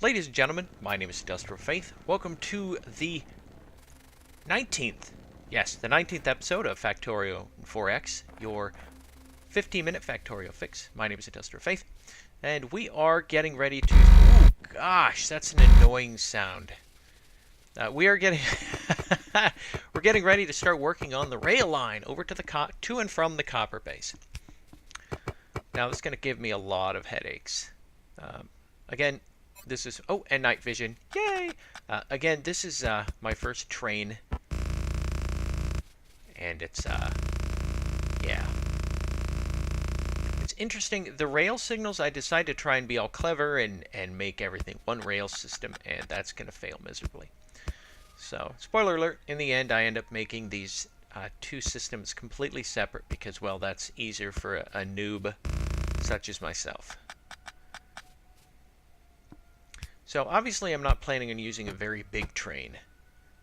Ladies and gentlemen, my name is Industrial Faith. Welcome to the 19th, yes, the 19th episode of Factorio 4X, your 15-minute Factorio fix. My name is Industrial Faith, and we are getting ready to... Oh, gosh, that's an annoying sound. We are getting... We're getting ready to start working on the rail line over to the to and from the copper base. Now, this is going to give me a lot of headaches. Again, this is... Oh, and night vision. Yay! Again, this is my first train. And it's, yeah. It's interesting. The rail signals, I decided to try and be all clever and make everything one rail system, and that's going to fail miserably. So, spoiler alert, in the end, I end up making these two systems completely separate because, well, that's easier for a noob such as myself. So, obviously, I'm not planning on using a very big train.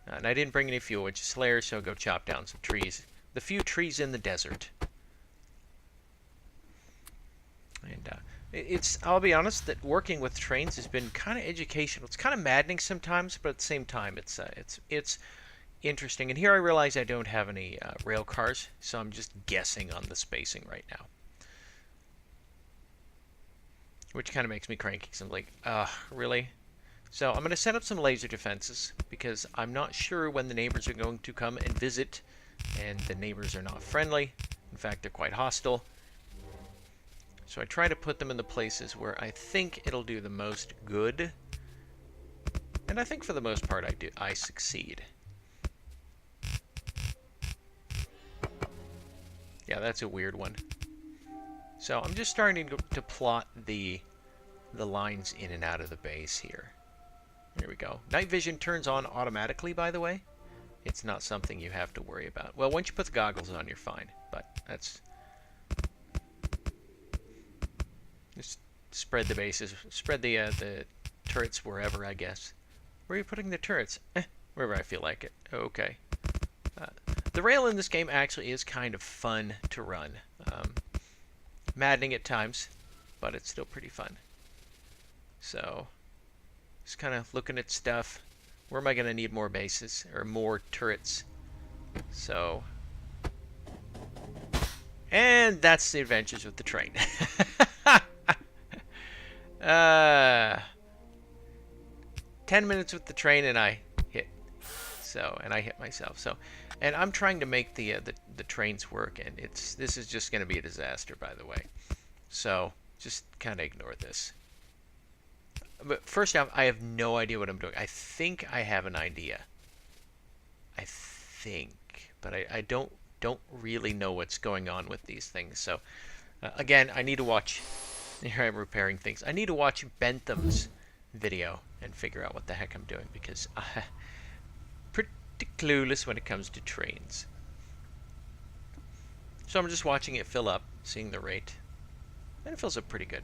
And I didn't bring any fuel, which is hilarious, so I'll go chop down some trees. The few trees in the desert. And I'll be honest, that working with trains has been kind of educational. It's kind of maddening sometimes, but at the same time, it's interesting. And here I realize I don't have any rail cars, so I'm just guessing on the spacing right now. Which kind of makes me cranky, because I'm like, really? So I'm going to set up some laser defenses, because I'm not sure when the neighbors are going to come and visit, and the neighbors are not friendly. In fact, they're quite hostile. So I try to put them in the places where I think it'll do the most good. And I think for the most part I succeed. Yeah, that's a weird one. So I'm just starting to plot the lines in and out of the base here. Here we go. Night vision turns on automatically, by the way. It's not something you have to worry about. Well, once you put the goggles on, you're fine. But that's... Just spread the bases. Spread the turrets wherever, I guess. Where are you putting the turrets? Wherever I feel like it. Okay. The rail in this game actually is kind of fun to run. Maddening at times, but it's still pretty fun. So... just kind of looking at stuff. Where am I going to need more bases or more turrets? So, and that's the adventures with the train. 10 minutes with the train and I hit. So, and I hit myself. So, and I'm trying to make the trains work, and this is just going to be a disaster, by the way. So, just kind of ignore this. But first off, I have no idea what I'm doing. I think I have an idea. I think, but I don't really know what's going on with these things. So, again, I need to watch. Here I'm repairing things. I need to watch Bentham's video and figure out what the heck I'm doing, because I'm pretty clueless when it comes to trains. So I'm just watching it fill up, seeing the rate, and it fills up pretty good.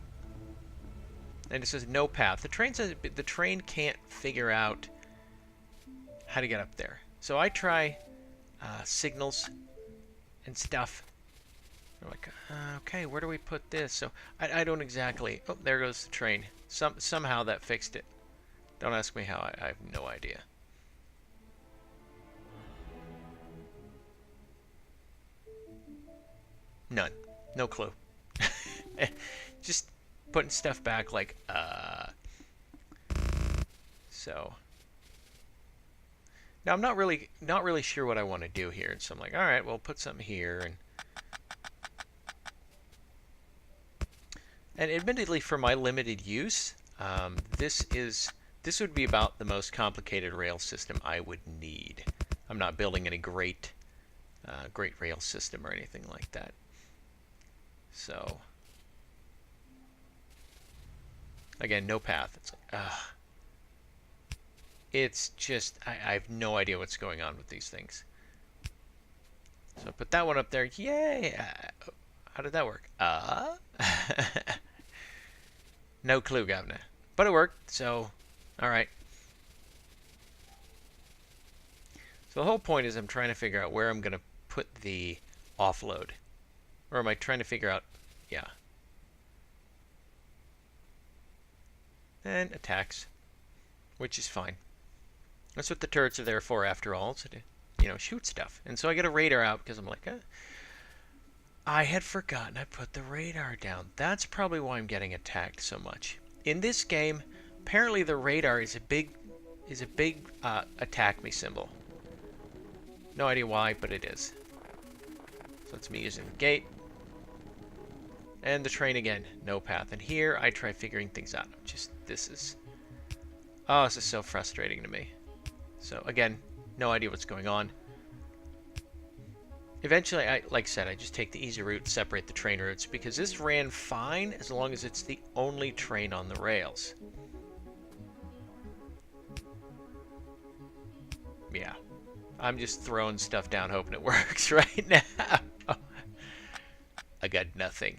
And it says no path. The train can't figure out how to get up there. So I try signals and stuff. I'm like, okay, where do we put this? So I don't exactly. Oh, there goes the train. Somehow that fixed it. Don't ask me how. I have no idea. None. No clue. Just putting stuff back like, So. Now I'm not really sure what I want to do here. And so I'm like, all right, well, put something here. And admittedly, for my limited use, this would be about the most complicated rail system I would need. I'm not building any great rail system or anything like that. So, again, no path. It's like, it's just, I have no idea what's going on with these things. So I put that one up there. Yay! How did that work? No clue, governor. But it worked, so, alright. So the whole point is I'm trying to figure out where I'm going to put the offload. Or am I trying to figure out, yeah. And attacks. which is fine. That's what the turrets are there for, after all, so to, shoot stuff. And so I get a radar out because I'm like, I had forgotten I put the radar down. That's probably why I'm getting attacked so much. In this game, apparently the radar is a big attack me symbol. No idea why, but it is. So it's me using the gate. And the train again, no path. And here I try figuring things out. This is so frustrating to me. So again, no idea what's going on. Eventually, like I said, I just take the easy route, separate the train routes, because this ran fine as long as it's the only train on the rails. Yeah, I'm just throwing stuff down hoping it works right now. I got nothing.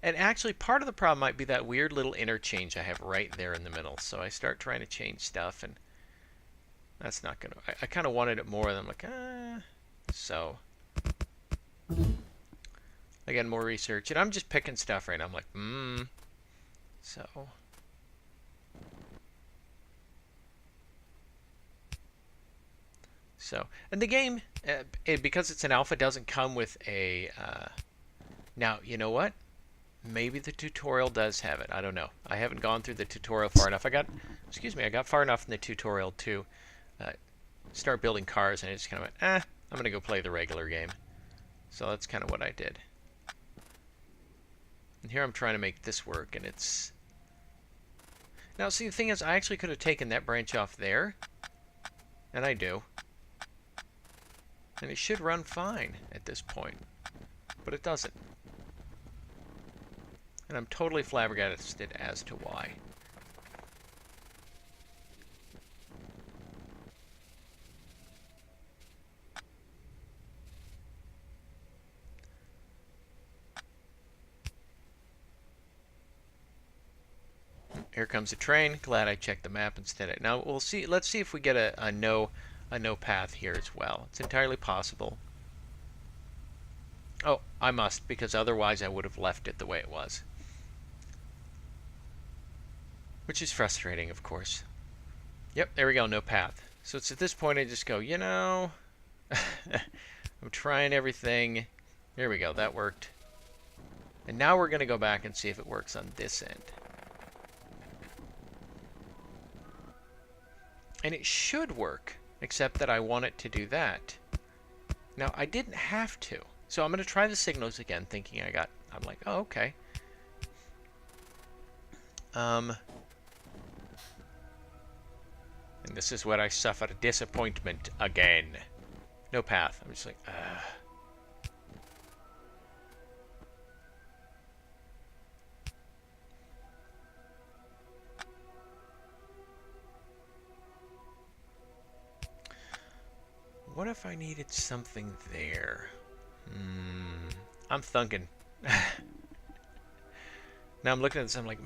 And actually, part of the problem might be that weird little interchange I have right there in the middle. So I start trying to change stuff, and that's not going to... I kind of wanted it more, and I'm like, So, again, more research. And I'm just picking stuff right now. I'm like, So, and the game, because it's an alpha, doesn't come with a... now, you know what? Maybe the tutorial does have it. I don't know. I haven't gone through the tutorial far enough. I got far enough in the tutorial to start building cars, and I just kind of went, I'm going to go play the regular game. So that's kind of what I did. And here I'm trying to make this work, and it's... Now, see, the thing is, I actually could have taken that branch off there, and I do. And it should run fine at this point, but it doesn't. And I'm totally flabbergasted as to why. Here comes a train. Glad I checked the map instead. Now we'll see. Let's see if we get a no path here as well. It's entirely possible. Oh, I must, because otherwise I would have left it the way it was. Which is frustrating, of course. Yep, there we go, no path. So it's at this point I just go, I'm trying everything. There we go, that worked. And now we're going to go back and see if it works on this end. And it should work, except that I want it to do that. Now, I didn't have to. So I'm going to try the signals again, thinking I'm like, oh, okay. And this is where I suffer disappointment again. No path. I'm just like, What if I needed something there? I'm thinking. Now I'm looking at this, I'm like,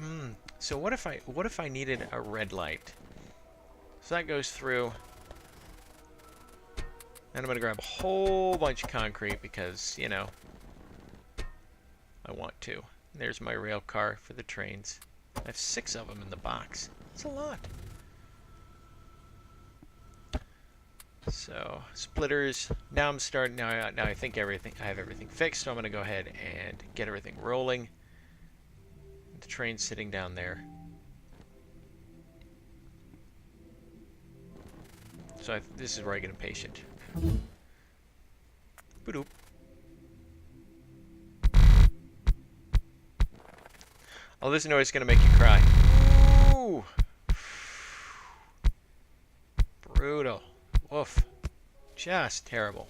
so what if I needed a red light? So that goes through. And I'm going to grab a whole bunch of concrete because, I want to. There's my rail car for the trains. I have 6 of them in the box. That's a lot. So, splitters. Now I'm starting. Now I think I have everything fixed, so I'm going to go ahead and get everything rolling. The train's sitting down there. So this is where I get impatient. Boop. Oh, this noise is going to make you cry. Ooh. Brutal. Woof. Just terrible.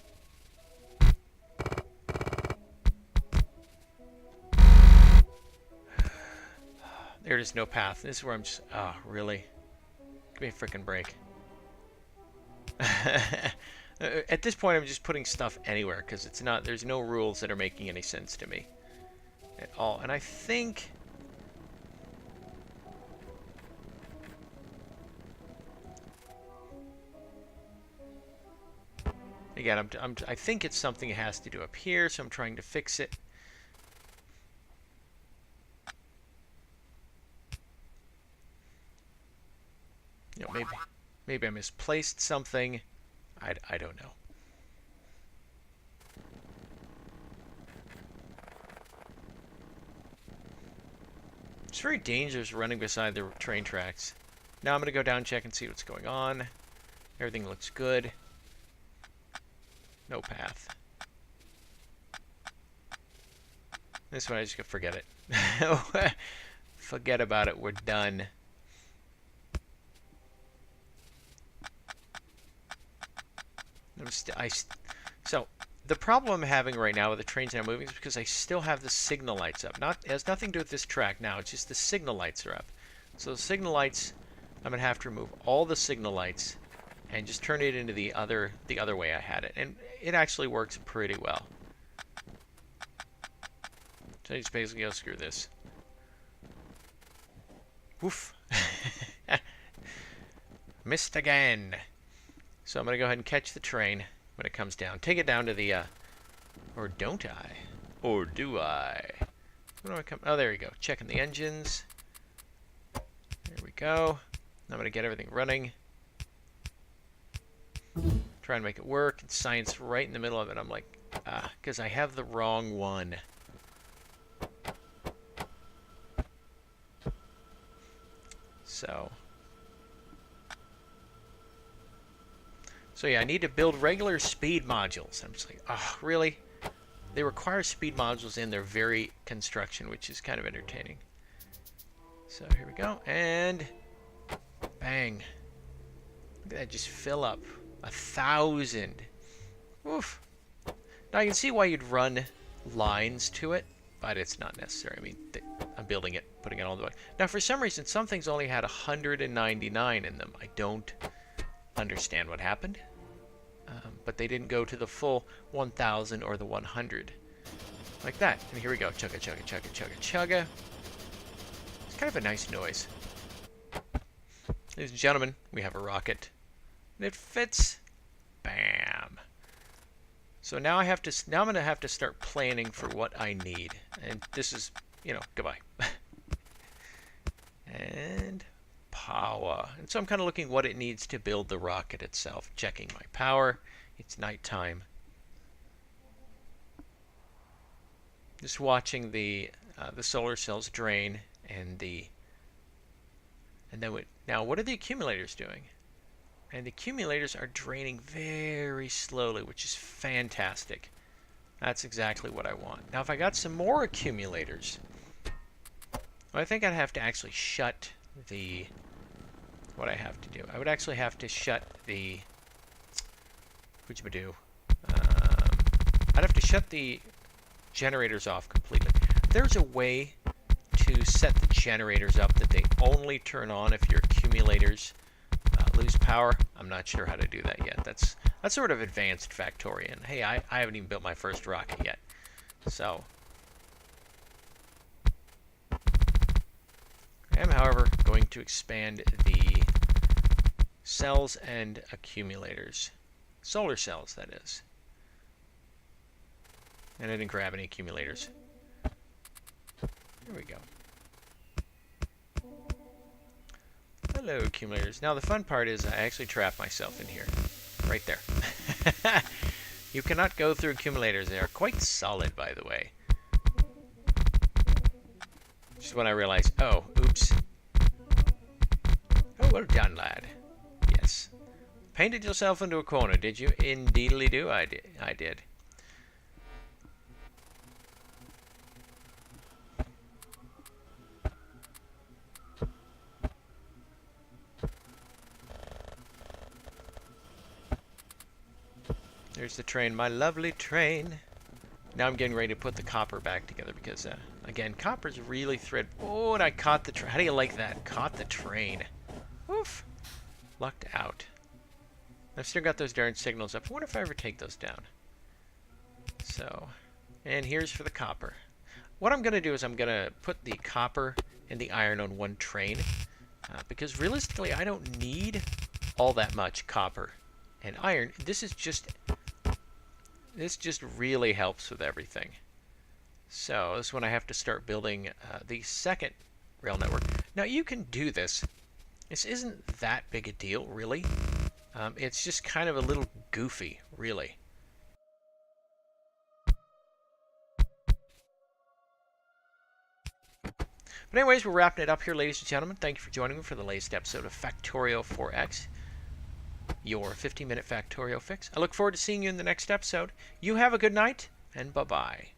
There is no path. This is where I'm just... Oh, really? Give me a frickin' break. At this point, I'm just putting stuff anywhere because it's not. There's no rules that are making any sense to me at all. And I think again, I think it's something it has to do up here, so I'm trying to fix it. You know, maybe I misplaced something. I don't know. It's very dangerous running beside the train tracks. Now I'm going to go down, check, and see what's going on. Everything looks good. No path. This one I just forget it. Forget about it. We're done. So the problem I'm having right now with the trains that I'm moving is because I still have the signal lights up. It has nothing to do with this track now. It's just the signal lights are up. So the signal lights, I'm gonna have to remove all the signal lights and just turn it into the other way I had it, and it actually works pretty well. So I just basically go screw this. Woof. Missed again. So I'm going to go ahead and catch the train when it comes down. Take it down to the, or don't I? Or do I? When do I come? Oh, there you go. Checking the engines. There we go. I'm going to get everything running. Try and make it work. It's science right in the middle of it. I'm like, because I have the wrong one. So yeah, I need to build regular speed modules. I'm just like, oh, really? They require speed modules in their very construction, which is kind of entertaining. So here we go, and bang. Look at that, just fill up. 1,000. Oof. Now I can see why you'd run lines to it, but it's not necessary. I mean, I'm building it, putting it all the way. Now, for some reason, some things only had 199 in them. I don't understand what happened, but they didn't go to the full 1,000 or the 100. Like that. And here we go. Chugga, chugga, chugga, chugga, chugga. It's kind of a nice noise. Ladies and gentlemen, we have a rocket. And it fits. Bam. So now I'm going to have to start planning for what I need. And this is, you know, goodbye. And power. And so I'm kind of looking what it needs to build the rocket itself. Checking my power. It's nighttime. Just watching the solar cells drain and then now what are the accumulators doing? And the accumulators are draining very slowly, which is fantastic. That's exactly what I want. Now, if I got some more accumulators, well, I think I'd have to actually shut the... What I have to do. I would actually have to shut the... What'd I'd have to shut the generators off completely. There's a way to set the generators up that they only turn on if your accumulators lose power. I'm not sure how to do that yet. That's sort of advanced Factorio. And hey, I haven't even built my first rocket yet. So I am, however, going to expand the cells and accumulators. Solar cells, that is. And I didn't grab any accumulators. Here we go. Hello, accumulators. Now, the fun part is I actually trapped myself in here. Right there. You cannot go through accumulators. They are quite solid, by the way. Just when I realized, oh, oops. Oh, well done, lad. Yes. Painted yourself into a corner, did you? Indeedly do, I did. There's the train, my lovely train. Now I'm getting ready to put the copper back together because, again, copper's really thread. Oh, and I caught the train. How do you like that? Caught the train. Oof. Lucked out. I've still got those darn signals up. I wonder if I ever take those down. So, and here's for the copper. What I'm going to do is I'm going to put the copper and the iron on one train because realistically I don't need all that much copper and iron. This just really helps with everything. So this is when I have to start building the second rail network. Now you can do this This isn't that big a deal, really. It's just kind of a little goofy, really. But anyways, we're wrapping it up here, ladies and gentlemen. Thank you for joining me for the latest episode of Factorio 4X, your 15-minute Factorio fix. I look forward to seeing you in the next episode. You have a good night, and bye-bye.